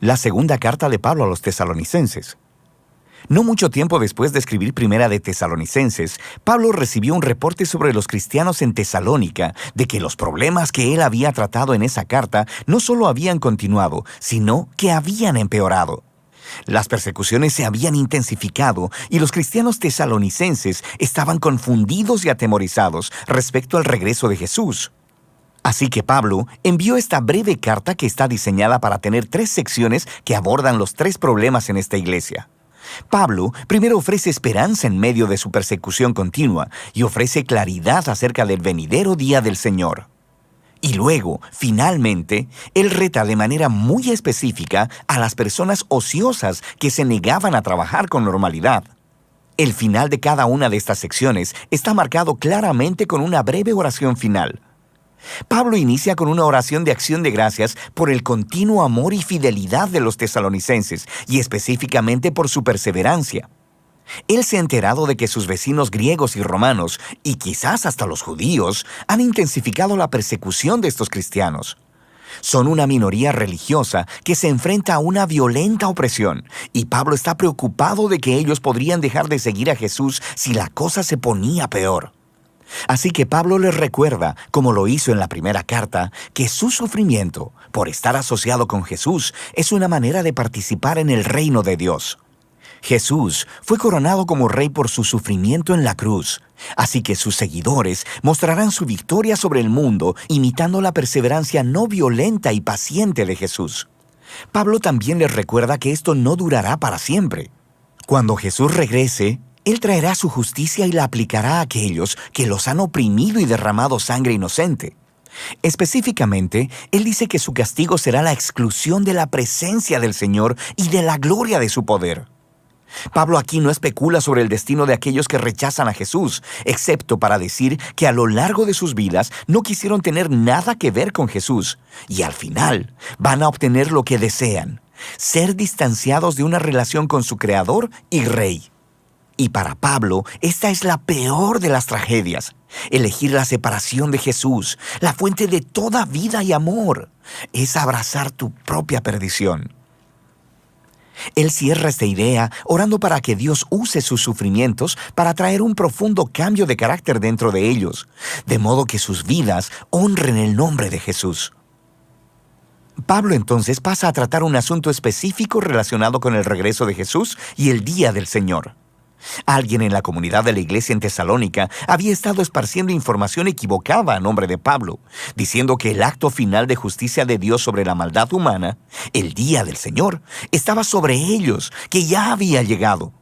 La segunda carta de Pablo a los tesalonicenses. No mucho tiempo después de escribir Primera de Tesalonicenses, Pablo recibió un reporte sobre los cristianos en Tesalónica de que los problemas que él había tratado en esa carta no solo habían continuado, sino que habían empeorado. Las persecuciones se habían intensificado y los cristianos tesalonicenses estaban confundidos y atemorizados respecto al regreso de Jesús. Así que Pablo envió esta breve carta que está diseñada para tener 3 secciones que abordan los 3 problemas en esta iglesia. Pablo primero ofrece esperanza en medio de su persecución continua y ofrece claridad acerca del venidero día del Señor. Y luego, finalmente, él reta de manera muy específica a las personas ociosas que se negaban a trabajar con normalidad. El final de cada una de estas secciones está marcado claramente con una breve oración final. Pablo inicia con una oración de acción de gracias por el continuo amor y fidelidad de los tesalonicenses y específicamente por su perseverancia. Él se ha enterado de que sus vecinos griegos y romanos, y quizás hasta los judíos, han intensificado la persecución de estos cristianos. Son una minoría religiosa que se enfrenta a una violenta opresión, y Pablo está preocupado de que ellos podrían dejar de seguir a Jesús si la cosa se ponía peor. Así que Pablo les recuerda, como lo hizo en la primera carta, que su sufrimiento, por estar asociado con Jesús, es una manera de participar en el reino de Dios. Jesús fue coronado como rey por su sufrimiento en la cruz, así que sus seguidores mostrarán su victoria sobre el mundo imitando la perseverancia no violenta y paciente de Jesús. Pablo también les recuerda que esto no durará para siempre. Cuando Jesús regrese, Él traerá su justicia y la aplicará a aquellos que los han oprimido y derramado sangre inocente. Específicamente, Él dice que su castigo será la exclusión de la presencia del Señor y de la gloria de su poder. Pablo aquí no especula sobre el destino de aquellos que rechazan a Jesús, excepto para decir que a lo largo de sus vidas no quisieron tener nada que ver con Jesús, y al final van a obtener lo que desean, ser distanciados de una relación con su Creador y Rey. Y para Pablo, esta es la peor de las tragedias. Elegir la separación de Jesús, la fuente de toda vida y amor, es abrazar tu propia perdición. Él cierra esta idea orando para que Dios use sus sufrimientos para traer un profundo cambio de carácter dentro de ellos, de modo que sus vidas honren el nombre de Jesús. Pablo entonces pasa a tratar un asunto específico relacionado con el regreso de Jesús y el día del Señor. Alguien en la comunidad de la iglesia en Tesalónica había estado esparciendo información equivocada a nombre de Pablo, diciendo que el acto final de justicia de Dios sobre la maldad humana, el día del Señor, estaba sobre ellos, que ya había llegado.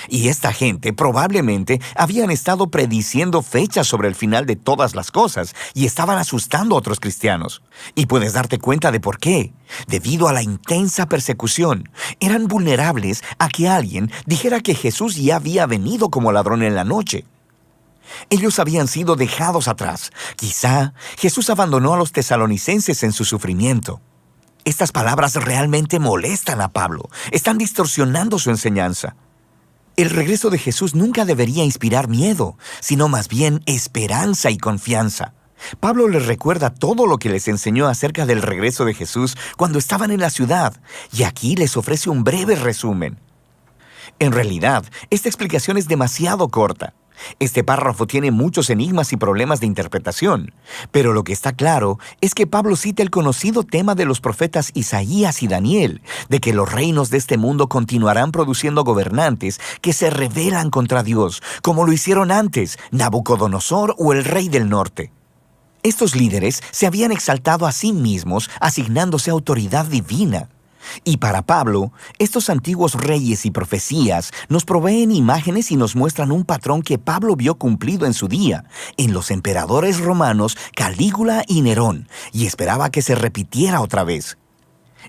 Y esta gente probablemente habían estado prediciendo fechas sobre el final de todas las cosas y estaban asustando a otros cristianos. Y puedes darte cuenta de por qué. Debido a la intensa persecución, eran vulnerables a que alguien dijera que Jesús ya había venido como ladrón en la noche. Ellos habían sido dejados atrás. Quizá Jesús abandonó a los tesalonicenses en su sufrimiento. Estas palabras realmente molestan a Pablo. Están distorsionando su enseñanza. El regreso de Jesús nunca debería inspirar miedo, sino más bien esperanza y confianza. Pablo les recuerda todo lo que les enseñó acerca del regreso de Jesús cuando estaban en la ciudad, y aquí les ofrece un breve resumen. En realidad, esta explicación es demasiado corta. Este párrafo tiene muchos enigmas y problemas de interpretación, pero lo que está claro es que Pablo cita el conocido tema de los profetas Isaías y Daniel, de que los reinos de este mundo continuarán produciendo gobernantes que se rebelan contra Dios, como lo hicieron antes Nabucodonosor o el rey del norte. Estos líderes se habían exaltado a sí mismos, asignándose autoridad divina. Y para Pablo, estos antiguos reyes y profecías nos proveen imágenes y nos muestran un patrón que Pablo vio cumplido en su día, en los emperadores romanos Calígula y Nerón, y esperaba que se repitiera otra vez.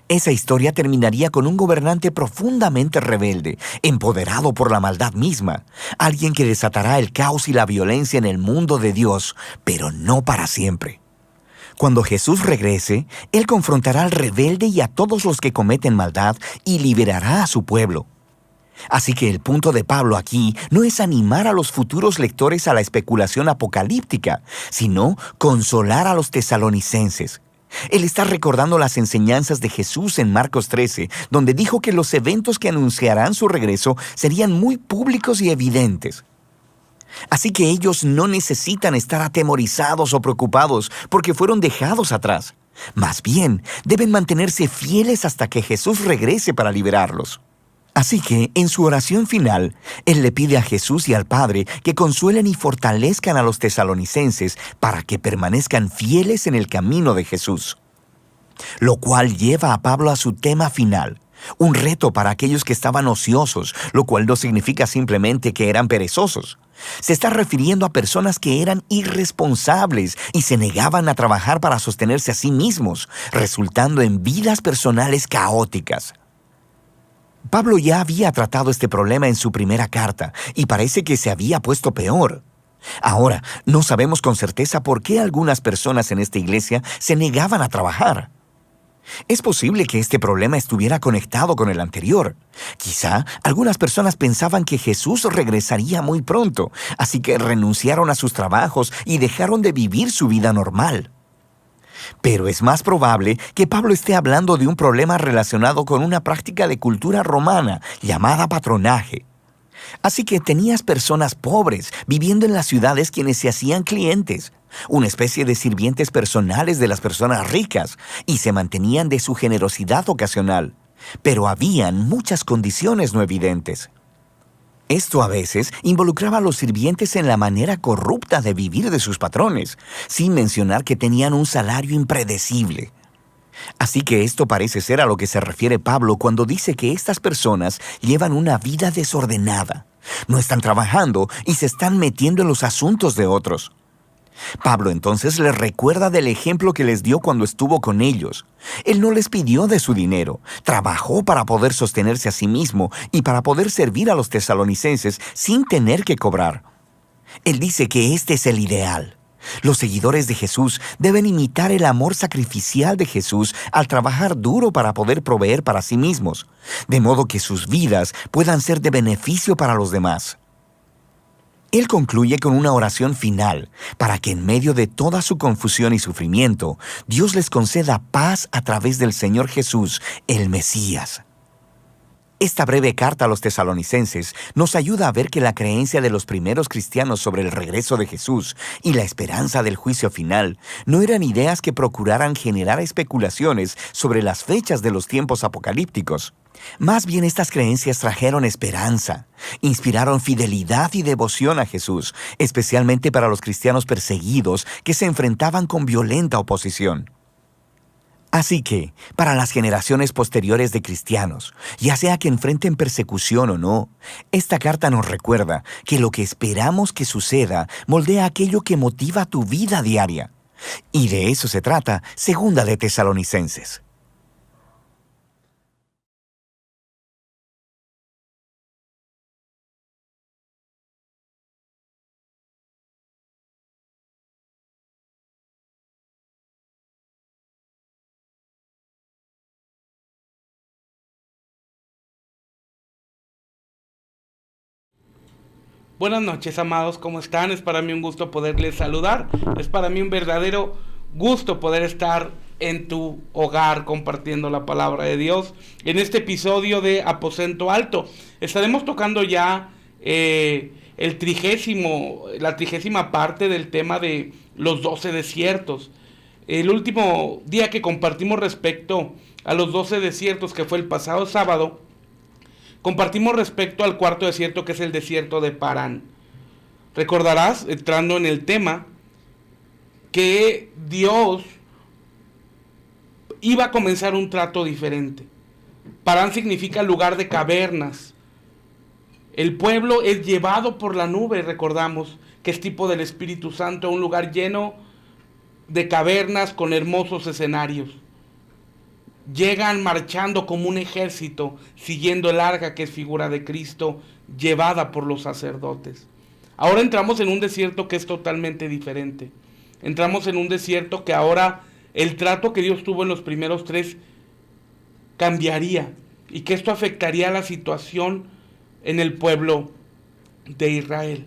Esa historia terminaría con un gobernante profundamente rebelde, empoderado por la maldad misma, alguien que desatará el caos y la violencia en el mundo de Dios, pero no para siempre. Cuando Jesús regrese, Él confrontará al rebelde y a todos los que cometen maldad y liberará a su pueblo. Así que el punto de Pablo aquí no es animar a los futuros lectores a la especulación apocalíptica, sino consolar a los tesalonicenses. Él está recordando las enseñanzas de Jesús en Marcos 13, donde dijo que los eventos que anunciarán su regreso serían muy públicos y evidentes. Así que ellos no necesitan estar atemorizados o preocupados porque fueron dejados atrás. Más bien, deben mantenerse fieles hasta que Jesús regrese para liberarlos. Así que, en su oración final, Él le pide a Jesús y al Padre que consuelen y fortalezcan a los tesalonicenses para que permanezcan fieles en el camino de Jesús. Lo cual lleva a Pablo a su tema final, un reto para aquellos que estaban ociosos, lo cual no significa simplemente que eran perezosos. Se está refiriendo a personas que eran irresponsables y se negaban a trabajar para sostenerse a sí mismos, resultando en vidas personales caóticas. Pablo ya había tratado este problema en su primera carta y parece que se había puesto peor. Ahora, no sabemos con certeza por qué algunas personas en esta iglesia se negaban a trabajar. Es posible que este problema estuviera conectado con el anterior. Quizá algunas personas pensaban que Jesús regresaría muy pronto, así que renunciaron a sus trabajos y dejaron de vivir su vida normal. Pero es más probable que Pablo esté hablando de un problema relacionado con una práctica de cultura romana llamada patronaje. Así que tenías personas pobres viviendo en las ciudades quienes se hacían clientes, una especie de sirvientes personales de las personas ricas, y se mantenían de su generosidad ocasional. Pero habían muchas condiciones no evidentes. Esto a veces involucraba a los sirvientes en la manera corrupta de vivir de sus patrones, sin mencionar que tenían un salario impredecible. Así que esto parece ser a lo que se refiere Pablo cuando dice que estas personas llevan una vida desordenada. No están trabajando y se están metiendo en los asuntos de otros. Pablo entonces les recuerda del ejemplo que les dio cuando estuvo con ellos. Él no les pidió de su dinero, trabajó para poder sostenerse a sí mismo y para poder servir a los tesalonicenses sin tener que cobrar. Él dice que este es el ideal. Los seguidores de Jesús deben imitar el amor sacrificial de Jesús al trabajar duro para poder proveer para sí mismos, de modo que sus vidas puedan ser de beneficio para los demás. Él concluye con una oración final para que en medio de toda su confusión y sufrimiento, Dios les conceda paz a través del Señor Jesús, el Mesías. Esta breve carta a los tesalonicenses nos ayuda a ver que la creencia de los primeros cristianos sobre el regreso de Jesús y la esperanza del juicio final no eran ideas que procuraran generar especulaciones sobre las fechas de los tiempos apocalípticos. Más bien estas creencias trajeron esperanza, inspiraron fidelidad y devoción a Jesús, especialmente para los cristianos perseguidos que se enfrentaban con violenta oposición. Así que, para las generaciones posteriores de cristianos, ya sea que enfrenten persecución o no, esta carta nos recuerda que lo que esperamos que suceda moldea aquello que motiva tu vida diaria. Y de eso se trata Segunda de Tesalonicenses. Buenas noches, amados, ¿cómo están? Es para mí un gusto poderles saludar. Es para mí un verdadero gusto poder estar en tu hogar compartiendo la palabra de Dios. En este episodio de Aposento Alto estaremos tocando ya la 30ª parte del tema de los 12 desiertos. El último día que compartimos respecto a los 12 desiertos, que fue el pasado sábado, compartimos respecto al cuarto desierto, que es el desierto de Parán. Recordarás, entrando en el tema, que Dios iba a comenzar un trato diferente. Parán significa lugar de cavernas. El pueblo es llevado por la nube, recordamos, que es tipo del Espíritu Santo, un lugar lleno de cavernas con hermosos escenarios. Llegan marchando como un ejército, siguiendo el arca, que es figura de Cristo, llevada por los sacerdotes. Ahora entramos en un desierto que es totalmente diferente. Entramos en un desierto que ahora el trato que Dios tuvo en los primeros 3 cambiaría, y que esto afectaría la situación en el pueblo de Israel.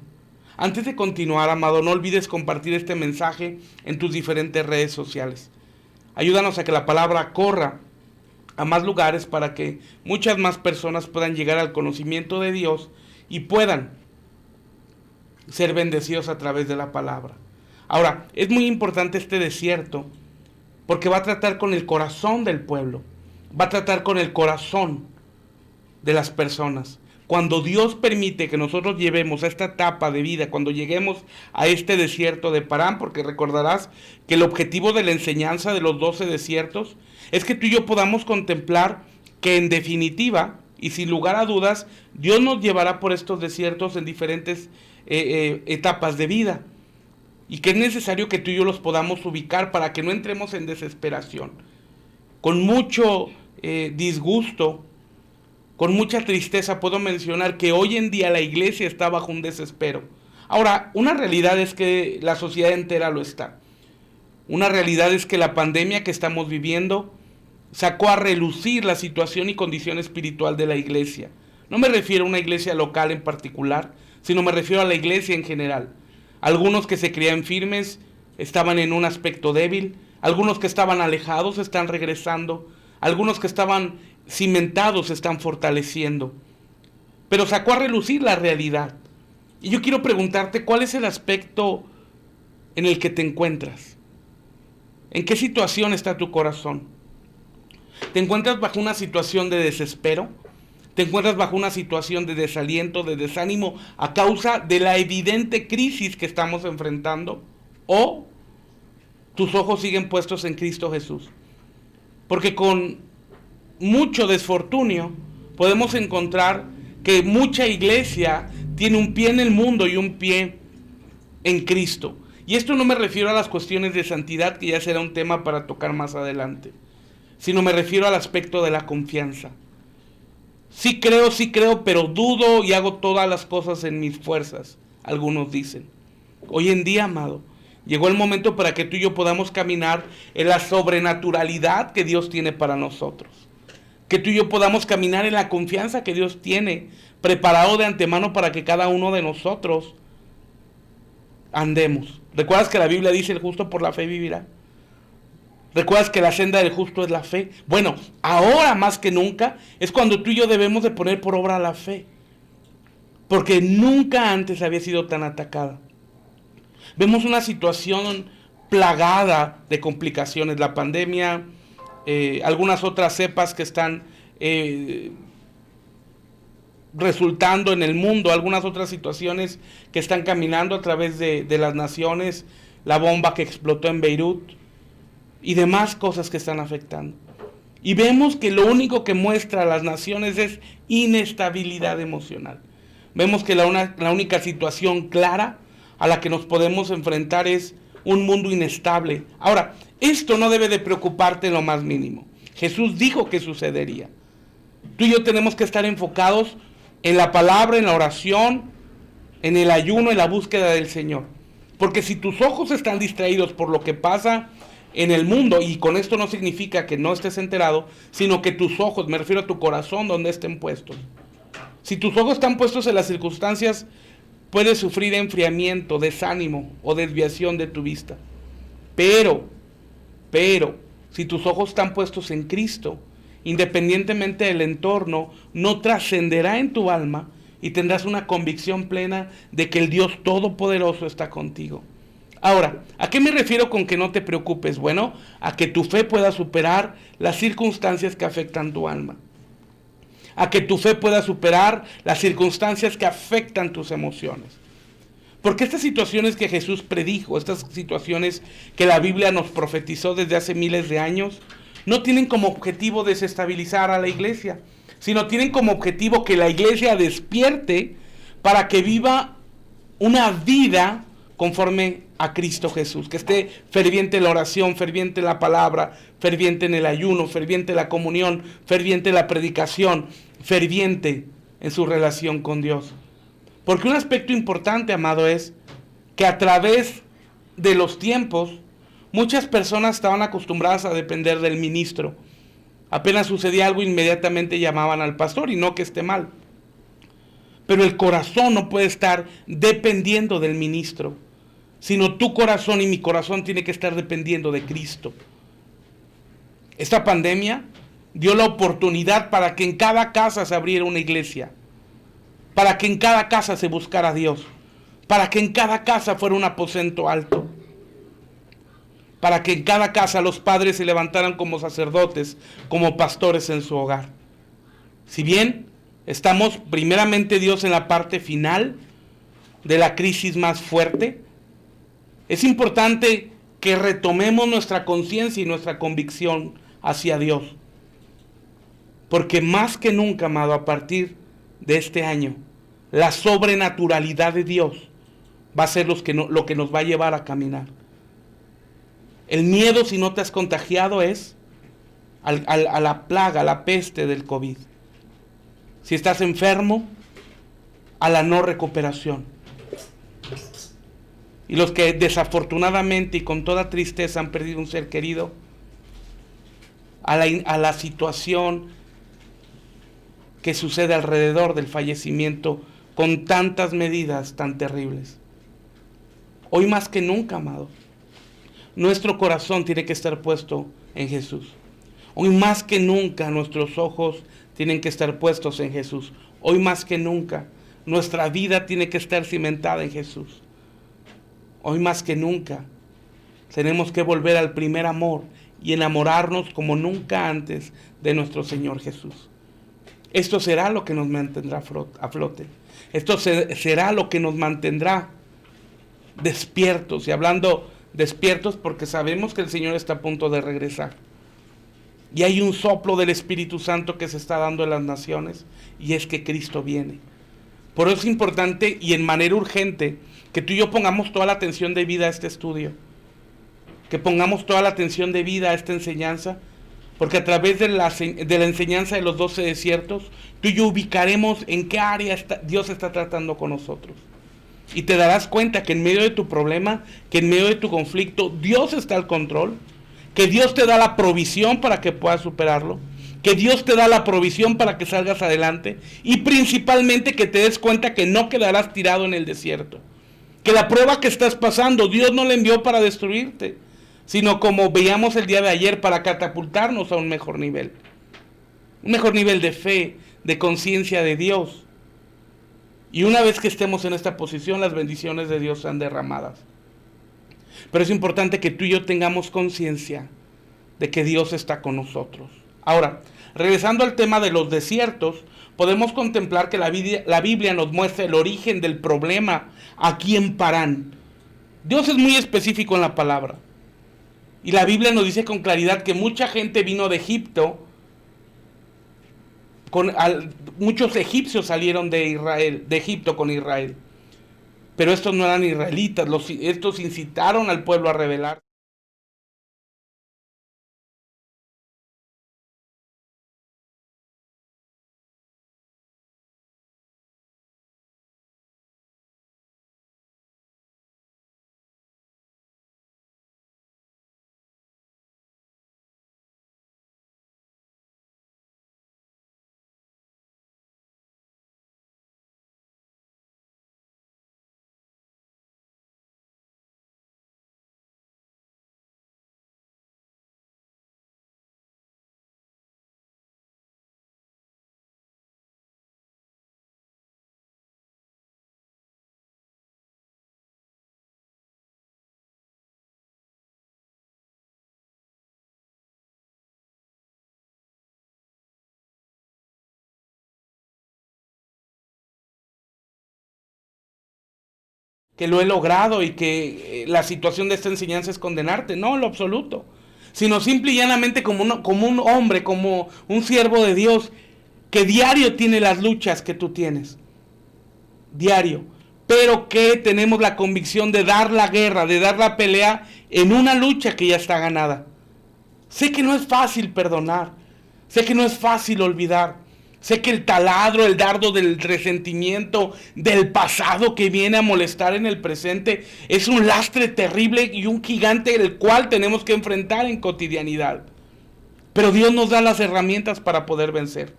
Antes de continuar, amado, no olvides compartir este mensaje en tus diferentes redes sociales. Ayúdanos a que la palabra corra a más lugares para que muchas más personas puedan llegar al conocimiento de Dios y puedan ser bendecidos a través de la palabra. Ahora, es muy importante este desierto porque va a tratar con el corazón del pueblo, va a tratar con el corazón de las personas. Cuando Dios permite que nosotros llevemos a esta etapa de vida, cuando lleguemos a este desierto de Parán, porque recordarás que el objetivo de la enseñanza de los 12 desiertos es que tú y yo podamos contemplar que en definitiva, y sin lugar a dudas, Dios nos llevará por estos desiertos en diferentes etapas de vida, y que es necesario que tú y yo los podamos ubicar para que no entremos en desesperación. Con mucho disgusto, con mucha tristeza puedo mencionar que hoy en día la iglesia está bajo un desespero. Ahora, una realidad es que la sociedad entera lo está. Una realidad es que la pandemia que estamos viviendo sacó a relucir la situación y condición espiritual de la iglesia. No me refiero a una iglesia local en particular, sino me refiero a la iglesia en general. Algunos que se creían firmes estaban en un aspecto débil, algunos que estaban alejados están regresando, algunos que estaban cimentados se están fortaleciendo, pero sacó a relucir la realidad. Y yo quiero preguntarte, ¿cuál es el aspecto en el que te encuentras? ¿En qué situación está tu corazón? ¿Te encuentras bajo una situación de desespero? ¿Te encuentras bajo una situación de desaliento, de desánimo a causa de la evidente crisis que estamos enfrentando? ¿O tus ojos siguen puestos en Cristo Jesús? Porque con mucho desfortunio podemos encontrar que mucha iglesia tiene un pie en el mundo y un pie en Cristo. Y esto no me refiero a las cuestiones de santidad, que ya será un tema para tocar más adelante, sino me refiero al aspecto de la confianza. Sí creo, pero dudo y hago todas las cosas en mis fuerzas, algunos dicen. Hoy en día, amado, llegó el momento para que tú y yo podamos caminar en la sobrenaturalidad que Dios tiene para nosotros. Que tú y yo podamos caminar en la confianza que Dios tiene preparado de antemano para que cada uno de nosotros andemos. ¿Recuerdas que la Biblia dice el justo por la fe vivirá? ¿Recuerdas que la senda del justo es la fe? Bueno, ahora más que nunca es cuando tú y yo debemos de poner por obra la fe, porque nunca antes había sido tan atacada. Vemos una situación plagada de complicaciones, la pandemia, algunas otras cepas que están resultando en el mundo, algunas otras situaciones que están caminando a través de las naciones, la bomba que explotó en Beirut y demás cosas que están afectando. Y vemos que lo único que muestra a las naciones es inestabilidad emocional. Vemos que la única situación clara a la que nos podemos enfrentar es un mundo inestable. Ahora, esto no debe de preocuparte en lo más mínimo. Jesús dijo que sucedería. Tú y yo tenemos que estar enfocados en la palabra, en la oración, en el ayuno, en la búsqueda del Señor. Porque si tus ojos están distraídos por lo que pasa en el mundo, y con esto no significa que no estés enterado, sino que tus ojos, me refiero a tu corazón, donde estén puestos. Si tus ojos están puestos en las circunstancias, puedes sufrir enfriamiento, desánimo o desviación de tu vista. Pero, si tus ojos están puestos en Cristo, independientemente del entorno, no trascenderá en tu alma y tendrás una convicción plena de que el Dios Todopoderoso está contigo. Ahora, ¿a qué me refiero con que no te preocupes? Bueno, a que tu fe pueda superar las circunstancias que afectan tu alma. A que tu fe pueda superar las circunstancias que afectan tus emociones. Porque estas situaciones que Jesús predijo, estas situaciones que la Biblia nos profetizó desde hace miles de años, no tienen como objetivo desestabilizar a la iglesia, sino tienen como objetivo que la iglesia despierte para que viva una vida conforme a Cristo Jesús, que esté ferviente en la oración, ferviente en la palabra, ferviente en el ayuno, ferviente en la comunión, ferviente en la predicación, ferviente en su relación con Dios. Porque un aspecto importante, amado, es que a través de los tiempos, muchas personas estaban acostumbradas a depender del ministro. Apenas sucedía algo, inmediatamente llamaban al pastor, y no que esté mal. Pero el corazón no puede estar dependiendo del ministro, sino tu corazón y mi corazón tiene que estar dependiendo de Cristo. Esta pandemia dio la oportunidad para que en cada casa se abriera una iglesia, para que en cada casa se buscara a Dios, para que en cada casa fuera un aposento alto, para que en cada casa los padres se levantaran como sacerdotes, como pastores en su hogar. Si bien estamos primeramente Dios en la parte final de la crisis más fuerte, es importante que retomemos nuestra conciencia y nuestra convicción hacia Dios. Porque más que nunca, amado, a partir de este año, la sobrenaturalidad de Dios va a ser lo que nos va a llevar a caminar. El miedo, si no te has contagiado, es a la plaga, a la peste del COVID. Si estás enfermo, a la no recuperación. Y los que desafortunadamente y con toda tristeza han perdido un ser querido, a la situación que sucede alrededor del fallecimiento con tantas medidas tan terribles. Hoy más que nunca, amado, nuestro corazón tiene que estar puesto en Jesús. Hoy más que nunca nuestros ojos tienen que estar puestos en Jesús. Hoy más que nunca nuestra vida tiene que estar cimentada en Jesús. Hoy más que nunca tenemos que volver al primer amor y enamorarnos como nunca antes de nuestro Señor Jesús. Esto será lo que nos mantendrá a flote. Esto será lo que nos mantendrá despiertos. Y hablando despiertos porque sabemos que el Señor está a punto de regresar. Y hay un soplo del Espíritu Santo que se está dando en las naciones, y es que Cristo viene. Por eso es importante y en manera urgente que tú y yo pongamos toda la atención debida a este estudio, que pongamos toda la atención debida a esta enseñanza, porque a través de la enseñanza de los 12 desiertos, tú y yo ubicaremos en qué área Dios está tratando con nosotros. Y te darás cuenta que en medio de tu problema, que en medio de tu conflicto, Dios está al control, que Dios te da la provisión para que puedas superarlo, que Dios te da la provisión para que salgas adelante, y principalmente que te des cuenta que no quedarás tirado en el desierto, que la prueba que estás pasando, Dios no la envió para destruirte, sino como veíamos el día de ayer, para catapultarnos a un mejor nivel de fe, de conciencia de Dios. Y una vez que estemos en esta posición, las bendiciones de Dios sean derramadas. Pero es importante que tú y yo tengamos conciencia de que Dios está con nosotros. Ahora, regresando al tema de los desiertos, podemos contemplar que la Biblia nos muestra el origen del problema aquí en Parán. Dios es muy específico en la palabra. Y la Biblia nos dice con claridad que mucha gente vino de Egipto, muchos egipcios salieron de Egipto con Israel. Pero estos no eran israelitas, estos incitaron al pueblo a rebelar. Que lo he logrado y que la situación de esta enseñanza es condenarte. No, en lo absoluto. Sino simple y llanamente como un hombre, como un siervo de Dios, que diario tiene las luchas que tú tienes. Diario. Pero que tenemos la convicción de dar la guerra, de dar la pelea en una lucha que ya está ganada. Sé que no es fácil perdonar. Sé que no es fácil olvidar. Sé que el taladro, el dardo del resentimiento del pasado que viene a molestar en el presente es un lastre terrible y un gigante el cual tenemos que enfrentar en cotidianidad. Pero Dios nos da las herramientas para poder vencer.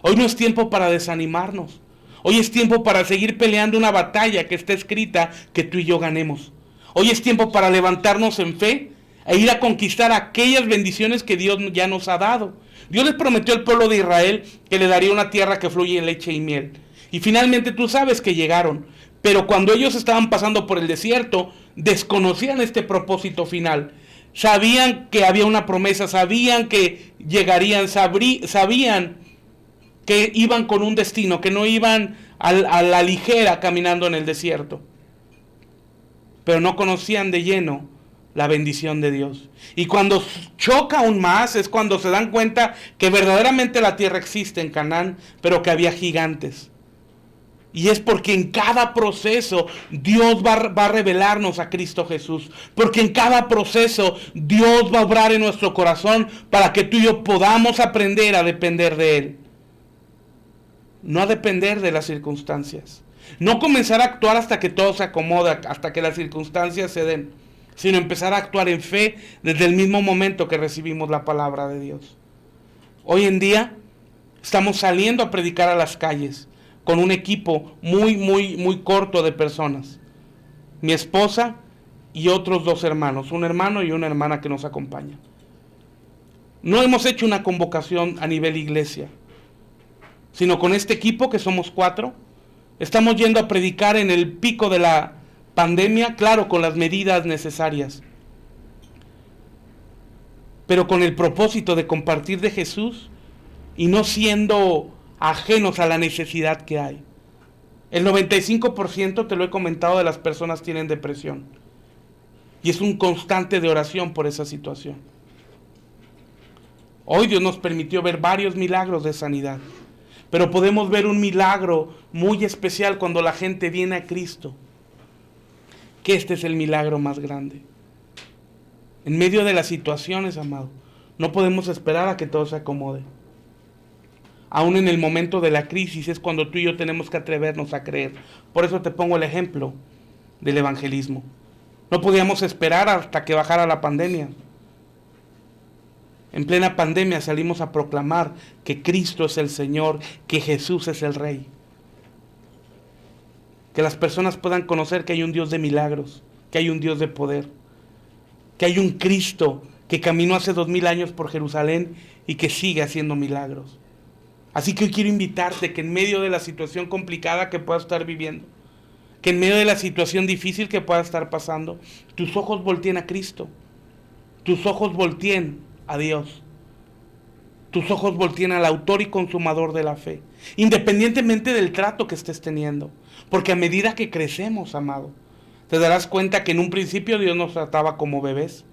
Hoy no es tiempo para desanimarnos. Hoy es tiempo para seguir peleando una batalla que está escrita que tú y yo ganemos. Hoy es tiempo para levantarnos en fe e ir a conquistar aquellas bendiciones que Dios ya nos ha dado. Dios les prometió al pueblo de Israel que le daría una tierra que fluye en leche y miel. Y finalmente tú sabes que llegaron. Pero cuando ellos estaban pasando por el desierto, desconocían este propósito final. Sabían que había una promesa, sabían que llegarían, sabían que iban con un destino, que no iban a la ligera caminando en el desierto. Pero no conocían de lleno la bendición de Dios. Y cuando choca aún más es cuando se dan cuenta que verdaderamente la tierra existe en Canaán, pero que había gigantes. Y es porque en cada proceso Dios va a revelarnos a Cristo Jesús. Porque en cada proceso Dios va a obrar en nuestro corazón para que tú y yo podamos aprender a depender de Él. No a depender de las circunstancias. No comenzar a actuar hasta que todo se acomoda, hasta que las circunstancias se den, sino empezar a actuar en fe desde el mismo momento que recibimos la palabra de Dios. Hoy en día estamos saliendo a predicar a las calles con un equipo muy corto de personas. Mi esposa y otros 2 hermanos, un hermano y una hermana que nos acompañan. No hemos hecho una convocación a nivel iglesia, sino con este equipo que somos 4, estamos yendo a predicar en el pico de la pandemia, claro, con las medidas necesarias, pero con el propósito de compartir de Jesús y no siendo ajenos a la necesidad que hay. El 95%, te lo he comentado, de las personas tienen depresión. Y es un constante de oración por esa situación. Hoy Dios nos permitió ver varios milagros de sanidad. Pero podemos ver un milagro muy especial cuando la gente viene a Cristo. Que este es el milagro más grande. En medio de las situaciones, amado, no podemos esperar a que todo se acomode. Aún en el momento de la crisis es cuando tú y yo tenemos que atrevernos a creer. Por eso te pongo el ejemplo del evangelismo. No podíamos esperar hasta que bajara la pandemia. En plena pandemia salimos a proclamar que Cristo es el Señor, que Jesús es el Rey. Que las personas puedan conocer que hay un Dios de milagros, que hay un Dios de poder, que hay un Cristo que caminó hace 2000 años por Jerusalén y que sigue haciendo milagros. Así que hoy quiero invitarte que en medio de la situación complicada que puedas estar viviendo, que en medio de la situación difícil que pueda estar pasando, tus ojos volteen a Cristo, tus ojos volteen a Dios, tus ojos volteen al autor y consumador de la fe, independientemente del trato que estés teniendo, porque a medida que crecemos, amado, te darás cuenta que en un principio Dios nos trataba como bebés,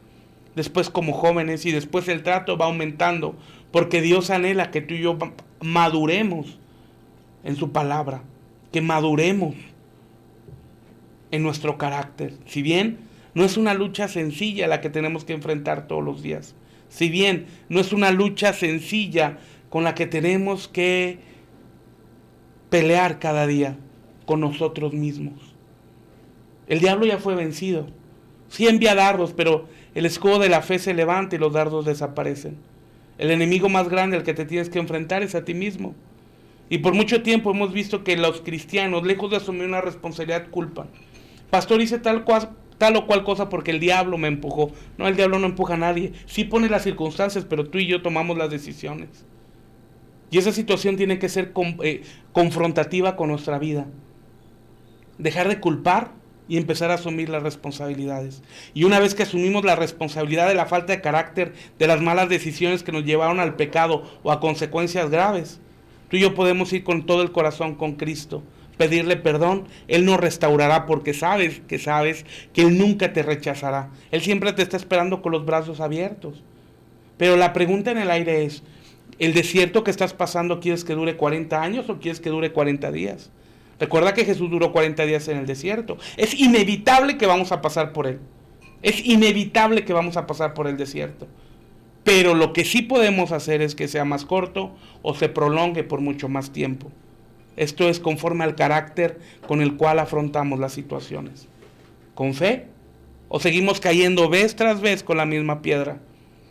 después como jóvenes y después el trato va aumentando, porque Dios anhela que tú y yo maduremos en su palabra, que maduremos en nuestro carácter. Si bien no es una lucha sencilla la que tenemos que enfrentar todos los días, si bien no es una lucha sencilla con la que tenemos que pelear cada día con nosotros mismos. El diablo ya fue vencido. Sí envía dardos, pero el escudo de la fe se levanta y los dardos desaparecen. El enemigo más grande al que te tienes que enfrentar es a ti mismo. Y por mucho tiempo hemos visto que los cristianos, lejos de asumir una responsabilidad, culpan. Pastor, hice tal o cual cosa porque el diablo me empujó. No, el diablo no empuja a nadie. Sí pone las circunstancias, pero tú y yo tomamos las decisiones. Y esa situación tiene que ser confrontativa con nuestra vida. Dejar de culpar y empezar a asumir las responsabilidades. Y una vez que asumimos la responsabilidad de la falta de carácter, de las malas decisiones que nos llevaron al pecado o a consecuencias graves, tú y yo podemos ir con todo el corazón con Cristo, pedirle perdón. Él nos restaurará porque sabes que Él nunca te rechazará. Él siempre te está esperando con los brazos abiertos. Pero la pregunta en el aire es, ¿el desierto que estás pasando quieres que dure 40 años o quieres que dure 40 días? Recuerda que Jesús duró 40 días en el desierto. Es inevitable que vamos a pasar por él. Es inevitable que vamos a pasar por el desierto. Pero lo que sí podemos hacer es que sea más corto o se prolongue por mucho más tiempo. Esto es conforme al carácter con el cual afrontamos las situaciones. ¿Con fe? ¿O seguimos cayendo vez tras vez con la misma piedra?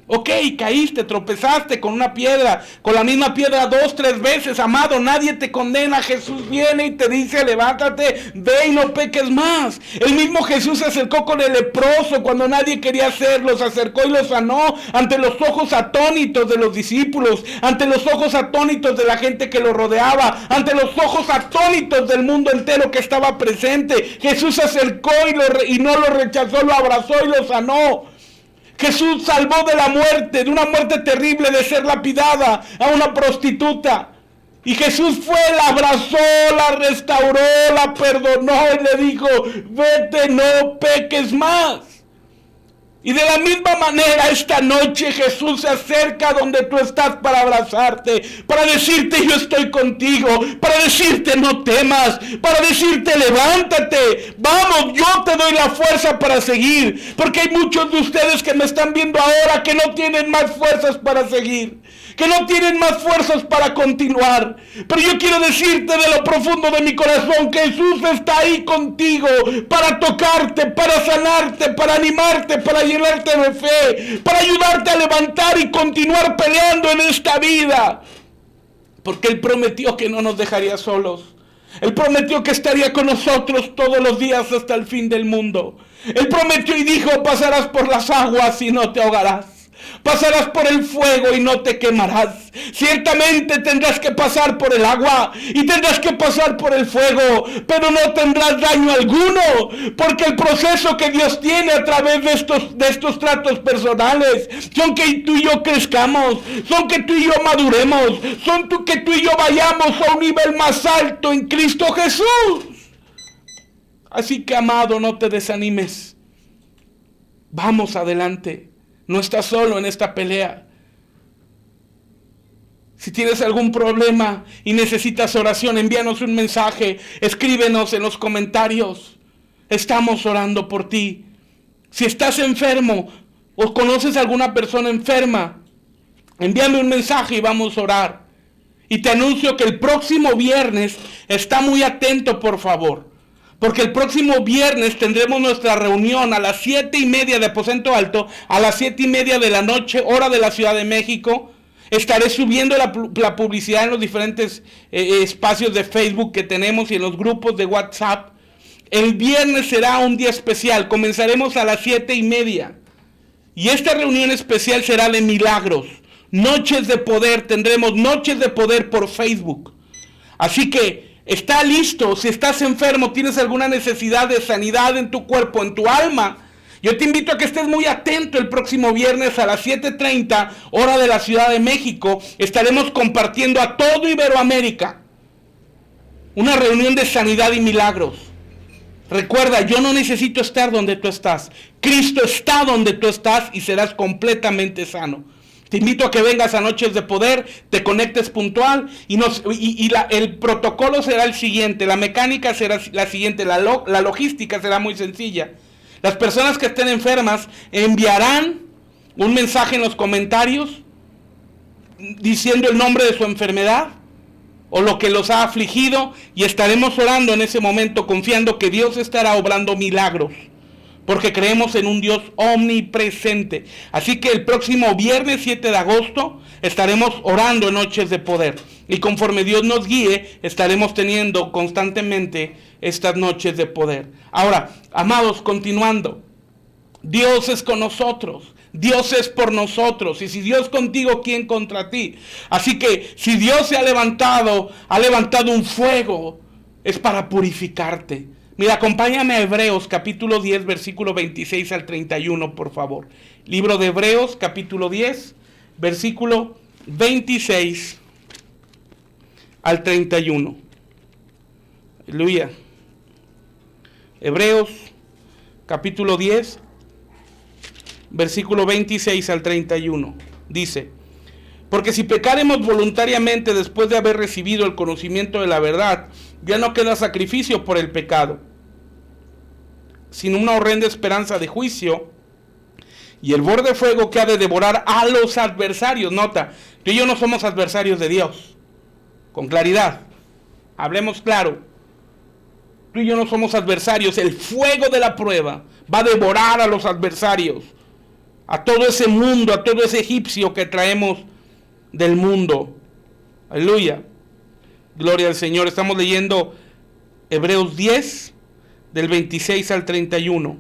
Ok, caíste, tropezaste con una piedra, con la misma piedra 2, 3 veces, amado, nadie te condena. Jesús viene y te dice, levántate, ve y no peques más. El mismo Jesús se acercó con el leproso cuando nadie quería hacerlo, se acercó y lo sanó ante los ojos atónitos de los discípulos, ante los ojos atónitos de la gente que lo rodeaba, ante los ojos atónitos del mundo entero que estaba presente. Jesús se acercó y no lo rechazó, lo abrazó y lo sanó. Jesús salvó de la muerte, de una muerte terrible, de ser lapidada, a una prostituta. Y Jesús fue, la abrazó, la restauró, la perdonó y le dijo, vete, no peques más. Y de la misma manera esta noche Jesús se acerca donde tú estás para abrazarte, para decirte yo estoy contigo, para decirte no temas, para decirte levántate, vamos, yo te doy la fuerza para seguir, porque hay muchos de ustedes que me están viendo ahora que no tienen más fuerzas para seguir, que no tienen más fuerzas para continuar. Pero yo quiero decirte de lo profundo de mi corazón que Jesús está ahí contigo para tocarte, para sanarte, para animarte, para llenarte de fe, para ayudarte a levantar y continuar peleando en esta vida. Porque Él prometió que no nos dejaría solos. Él prometió que estaría con nosotros todos los días hasta el fin del mundo. Él prometió y dijo, pasarás por las aguas y no te ahogarás. Pasarás por el fuego y no te quemarás. Ciertamente tendrás que pasar por el agua y tendrás que pasar por el fuego, pero no tendrás daño alguno, porque el proceso que Dios tiene a través de estos tratos personales son que tú y yo crezcamos, son que tú y yo maduremos, son que tú y yo vayamos a un nivel más alto en Cristo Jesús. Así que, amado, no te desanimes. Vamos adelante. No estás solo en esta pelea. Si tienes algún problema y necesitas oración, envíanos un mensaje, escríbenos en los comentarios. Estamos orando por ti. Si estás enfermo o conoces a alguna persona enferma, envíame un mensaje y vamos a orar. Y te anuncio que el próximo viernes, está muy atento por favor. Porque el próximo viernes tendremos nuestra reunión a las 7:30 de Aposento Alto, a las 7:30 de la noche, hora de la Ciudad de México. Estaré subiendo la publicidad en los diferentes espacios de Facebook que tenemos y en los grupos de WhatsApp. El viernes será un día especial, comenzaremos a las 7:30. Y esta reunión especial será de milagros, noches de poder, tendremos noches de poder por Facebook. Así que está listo. Si estás enfermo, tienes alguna necesidad de sanidad en tu cuerpo, en tu alma, yo te invito a que estés muy atento el próximo viernes a las 7:30, hora de la Ciudad de México. Estaremos compartiendo a todo Iberoamérica una reunión de sanidad y milagros. Recuerda, yo no necesito estar donde tú estás. Cristo está donde tú estás y serás completamente sano. Te invito a que vengas a Noches de Poder, te conectes puntual el protocolo será el siguiente, la mecánica será la siguiente, la logística será muy sencilla. Las personas que estén enfermas enviarán un mensaje en los comentarios diciendo el nombre de su enfermedad o lo que los ha afligido y estaremos orando en ese momento confiando que Dios estará obrando milagros. Porque creemos en un Dios omnipresente. Así que el próximo viernes 7 de agosto estaremos orando en Noches de Poder. Y conforme Dios nos guíe, estaremos teniendo constantemente estas noches de poder. Ahora, amados, continuando. Dios es con nosotros. Dios es por nosotros. Y si Dios contigo, ¿quién contra ti? Así que si Dios se ha levantado un fuego, es para purificarte. Mira, acompáñame a Hebreos capítulo 10, versículo 26 al 31, por favor. Libro de Hebreos, capítulo 10, versículo 26 al 31. Aleluya. Hebreos, capítulo 10, versículo 26 al 31. Dice, porque si pecaremos voluntariamente después de haber recibido el conocimiento de la verdad, ya no queda sacrificio por el pecado, sino una horrenda esperanza de juicio y el borde de fuego que ha de devorar a los adversarios. Nota, tú y yo no somos adversarios de Dios. Con claridad, hablemos claro. Tú y yo no somos adversarios. El fuego de la prueba va a devorar a los adversarios. a todo ese mundo, a todo ese egipcio que traemos del mundo. Aleluya. Gloria al Señor. Estamos leyendo Hebreos 10, del 26 al 31.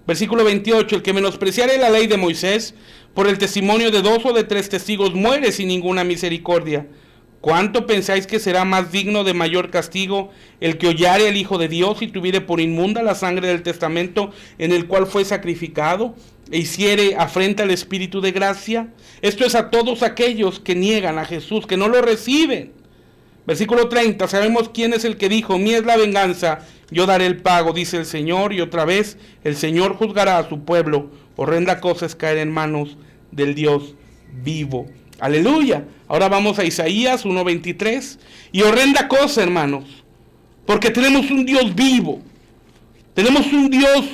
Versículo 28. El que menospreciare la ley de Moisés por el testimonio de 2 o de 3 testigos muere sin ninguna misericordia. ¿Cuánto pensáis que será más digno de mayor castigo el que hollare al Hijo de Dios y tuviere por inmunda la sangre del testamento en el cual fue sacrificado e hiciere afrenta al Espíritu de gracia? Esto es a todos aquellos que niegan a Jesús, que no lo reciben. Versículo 30, sabemos quién es el que dijo, mía es la venganza, yo daré el pago, dice el Señor, y otra vez el Señor juzgará a su pueblo. Horrenda cosa es caer en manos del Dios vivo. Aleluya. Ahora vamos a Isaías 1:23. Y horrenda cosa, hermanos, porque tenemos un Dios vivo. Tenemos un Dios,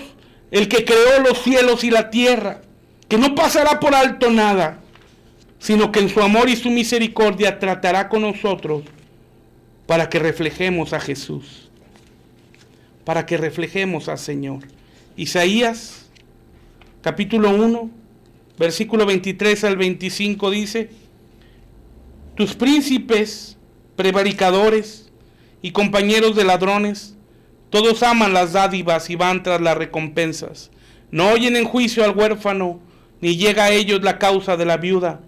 el que creó los cielos y la tierra, que no pasará por alto nada, sino que en su amor y su misericordia tratará con nosotros para que reflejemos a Jesús, para que reflejemos al Señor. Isaías capítulo 1, versículo 23 al 25 dice, tus príncipes, prevaricadores y compañeros de ladrones, todos aman las dádivas y van tras las recompensas. No oyen en juicio al huérfano, ni llega a ellos la causa de la viuda.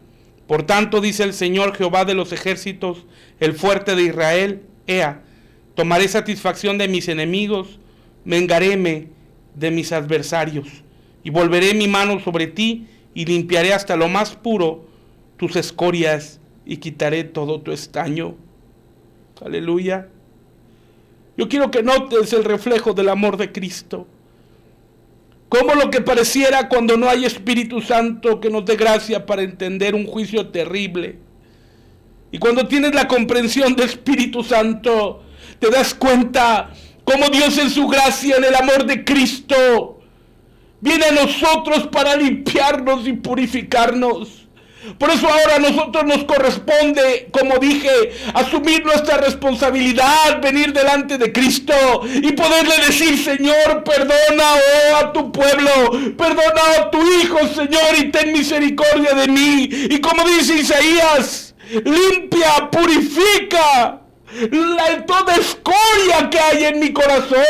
Por tanto, dice el Señor Jehová de los ejércitos, el fuerte de Israel, Ea, tomaré satisfacción de mis enemigos, vengaréme de mis adversarios, y volveré mi mano sobre ti, y limpiaré hasta lo más puro tus escorias, y quitaré todo tu estaño. Aleluya. Yo quiero que notes el reflejo del amor de Cristo. Como lo que pareciera cuando no hay Espíritu Santo que nos dé gracia para entender un juicio terrible. Y cuando tienes la comprensión del Espíritu Santo, te das cuenta cómo Dios en su gracia, en el amor de Cristo, viene a nosotros para limpiarnos y purificarnos. Por eso ahora a nosotros nos corresponde, como dije, asumir nuestra responsabilidad, venir delante de Cristo y poderle decir, Señor, perdona a tu pueblo, perdona a tu hijo, Señor, y ten misericordia de mí. Y como dice Isaías, limpia, purifica toda escoria que hay en mi corazón.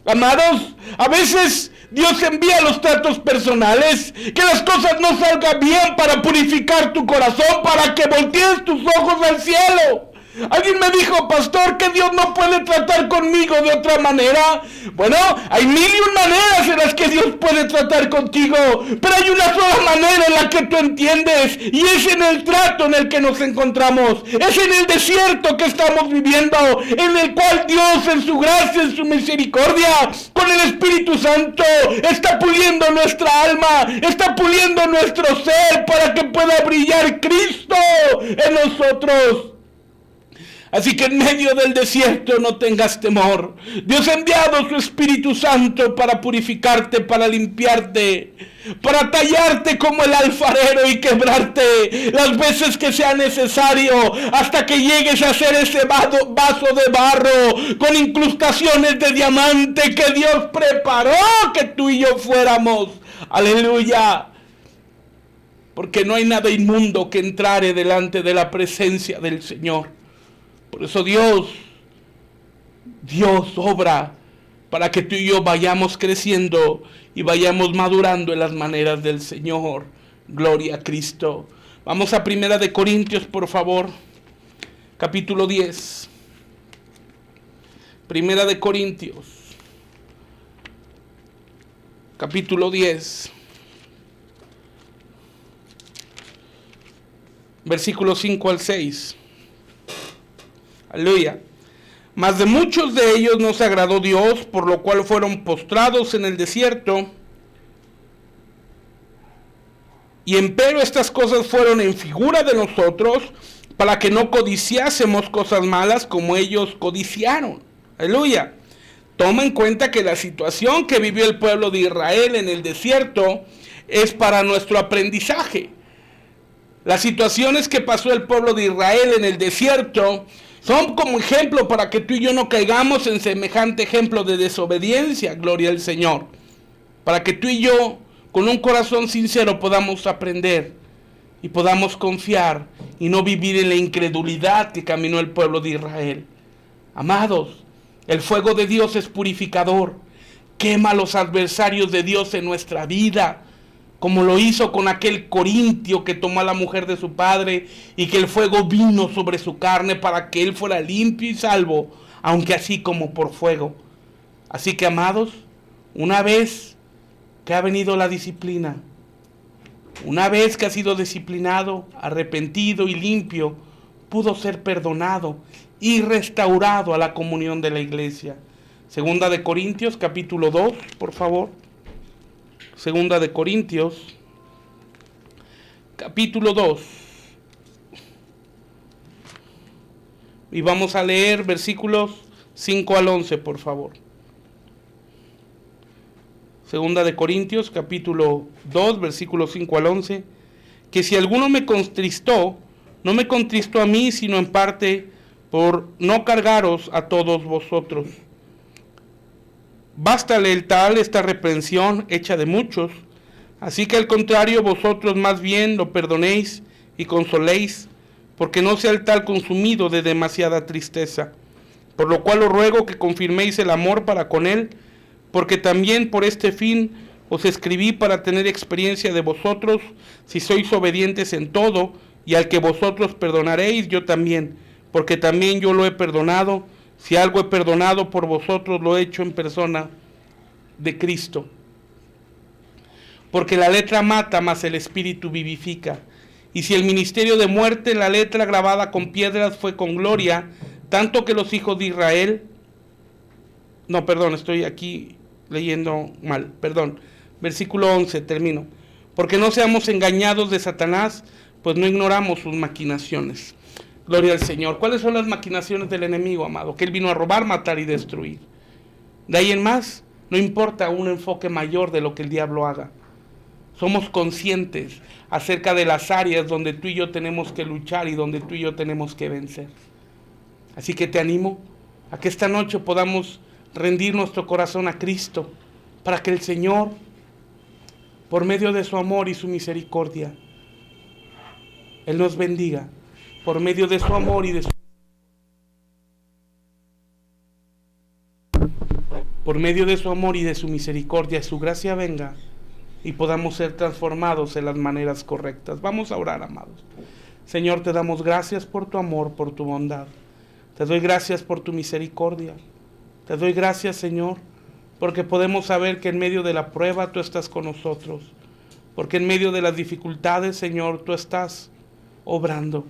Amados, a veces Dios envía los tratos personales, que las cosas no salgan bien para purificar tu corazón, para que voltees tus ojos al cielo. Alguien me dijo, pastor, que Dios no puede tratar conmigo de otra manera. Bueno, hay mil y un maneras en las que Dios puede tratar contigo, pero hay una sola manera en la que tú entiendes, y es en el trato en el que nos encontramos, es en el desierto que estamos viviendo, en el cual Dios en su gracia, en su misericordia, con el Espíritu Santo, está puliendo nuestra alma, está puliendo nuestro ser para que pueda brillar Cristo en nosotros. Así que en medio del desierto no tengas temor. Dios ha enviado su Espíritu Santo para purificarte, para limpiarte, para tallarte como el alfarero y quebrarte las veces que sea necesario, hasta que llegues a ser ese vaso de barro con incrustaciones de diamante que Dios preparó que tú y yo fuéramos. Aleluya. Porque no hay nada inmundo que entrare delante de la presencia del Señor. Por eso Dios obra para que tú y yo vayamos creciendo y vayamos madurando en las maneras del Señor. Gloria a Cristo. Vamos a 1 de Corintios, por favor. Capítulo 10. 1 de Corintios. Capítulo 10. Versículos 5 al 6. Aleluya. Mas de muchos de ellos no se agradó Dios, por lo cual fueron postrados en el desierto. Y empero estas cosas fueron en figura de nosotros, para que no codiciásemos cosas malas como ellos codiciaron. Aleluya. Toma en cuenta que la situación que vivió el pueblo de Israel en el desierto es para nuestro aprendizaje. Las situaciones que pasó el pueblo de Israel en el desierto son como ejemplo para que tú y yo no caigamos en semejante ejemplo de desobediencia, gloria al Señor. Para que tú y yo con un corazón sincero podamos aprender y podamos confiar y no vivir en la incredulidad que caminó el pueblo de Israel. Amados, el fuego de Dios es purificador, quema a los adversarios de Dios en nuestra vida, como lo hizo con aquel corintio que tomó a la mujer de su padre y que el fuego vino sobre su carne para que él fuera limpio y salvo, aunque así como por fuego. Así que, amados, una vez que ha venido la disciplina, una vez que ha sido disciplinado, arrepentido y limpio, pudo ser perdonado y restaurado a la comunión de la iglesia. Segunda de Corintios, capítulo 2, por favor. Segunda de Corintios, capítulo 2. Y vamos a leer versículos 5 al 11, por favor. Segunda de Corintios, capítulo 2, versículos 5 al 11. Que si alguno me contristó, no me contristó a mí, sino en parte por no cargaros a todos vosotros. Bástale el tal esta reprensión hecha de muchos, así que al contrario vosotros más bien lo perdonéis y consoléis, porque no sea el tal consumido de demasiada tristeza. Por lo cual os ruego que confirméis el amor para con él, porque también por este fin os escribí para tener experiencia de vosotros, si sois obedientes en todo, y al que vosotros perdonaréis, yo también, porque también yo lo he perdonado. Si algo he perdonado por vosotros, lo he hecho en persona de Cristo. Porque la letra mata, mas el espíritu vivifica. Y si el ministerio de muerte, la letra grabada con piedras, fue con gloria, tanto que los hijos de Israel... No, perdón, estoy aquí leyendo mal, perdón. Versículo 11, termino. Porque no seamos engañados de Satanás, pues no ignoramos sus maquinaciones. Gloria al Señor. ¿Cuáles son las maquinaciones del enemigo, amado? Que él vino a robar, matar y destruir. De ahí en más, no importa un enfoque mayor de lo que el diablo haga. Somos conscientes acerca de las áreas donde tú y yo tenemos que luchar y donde tú y yo tenemos que vencer. Así que te animo a que esta noche podamos rendir nuestro corazón a Cristo, para que el Señor, por medio de su amor y su misericordia, Él nos bendiga. Por medio de su amor y de su... Por medio de su amor y de su misericordia, su gracia venga y podamos ser transformados en las maneras correctas. Vamos a orar, amados. Señor, te damos gracias por tu amor, por tu bondad. Te doy gracias por tu misericordia. Te doy gracias, Señor, porque podemos saber que en medio de la prueba tú estás con nosotros. Porque en medio de las dificultades, Señor, tú estás obrando.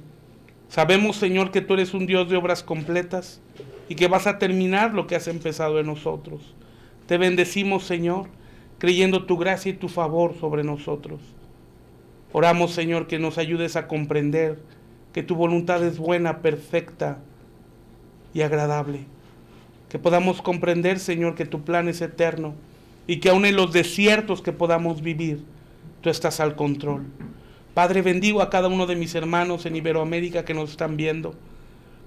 Sabemos, Señor, que tú eres un Dios de obras completas y que vas a terminar lo que has empezado en nosotros. Te bendecimos, Señor, creyendo tu gracia y tu favor sobre nosotros. Oramos, Señor, que nos ayudes a comprender que tu voluntad es buena, perfecta y agradable. Que podamos comprender, Señor, que tu plan es eterno y que aun en los desiertos que podamos vivir, tú estás al control. Padre, bendigo a cada uno de mis hermanos en Iberoamérica que nos están viendo.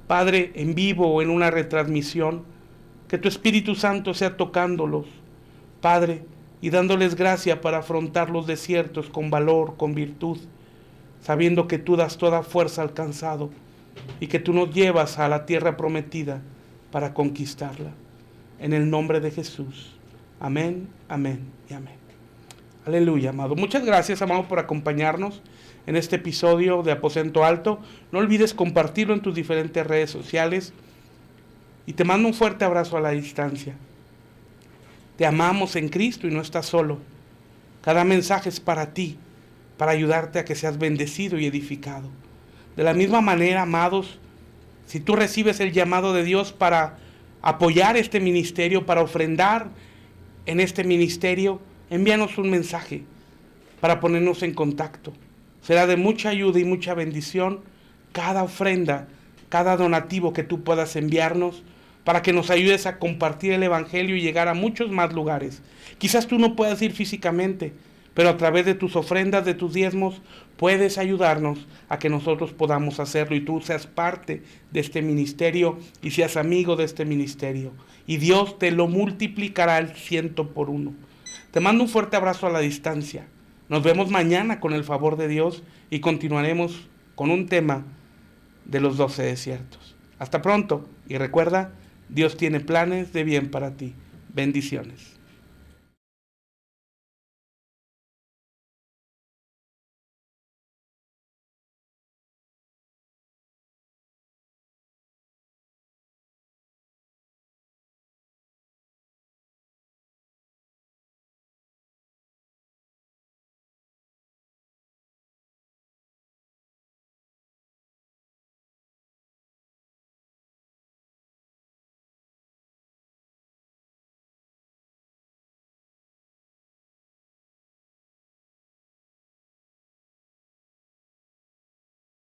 Padre, en vivo o en una retransmisión, que tu Espíritu Santo sea tocándolos, Padre, y dándoles gracia para afrontar los desiertos con valor, con virtud, sabiendo que tú das toda fuerza al cansado y que tú nos llevas a la tierra prometida para conquistarla. En el nombre de Jesús. Amén, amén y amén. Aleluya, amado. Muchas gracias, amado, por acompañarnos en este episodio de Aposento Alto. No olvides compartirlo en tus diferentes redes sociales. Y te mando un fuerte abrazo a la distancia. Te amamos en Cristo y no estás solo. Cada mensaje es para ti, para ayudarte a que seas bendecido y edificado. De la misma manera, amados, si tú recibes el llamado de Dios para apoyar este ministerio, para ofrendar en este ministerio, envíanos un mensaje para ponernos en contacto. Será de mucha ayuda y mucha bendición cada ofrenda, cada donativo que tú puedas enviarnos para que nos ayudes a compartir el Evangelio y llegar a muchos más lugares. Quizás tú no puedas ir físicamente, pero a través de tus ofrendas, de tus diezmos, puedes ayudarnos a que nosotros podamos hacerlo y tú seas parte de este ministerio y seas amigo de este ministerio. Y Dios te lo multiplicará al 100 por 1. Te mando un fuerte abrazo a la distancia. Nos vemos mañana con el favor de Dios y continuaremos con un tema de los 12 desiertos. Hasta pronto y recuerda, Dios tiene planes de bien para ti. Bendiciones.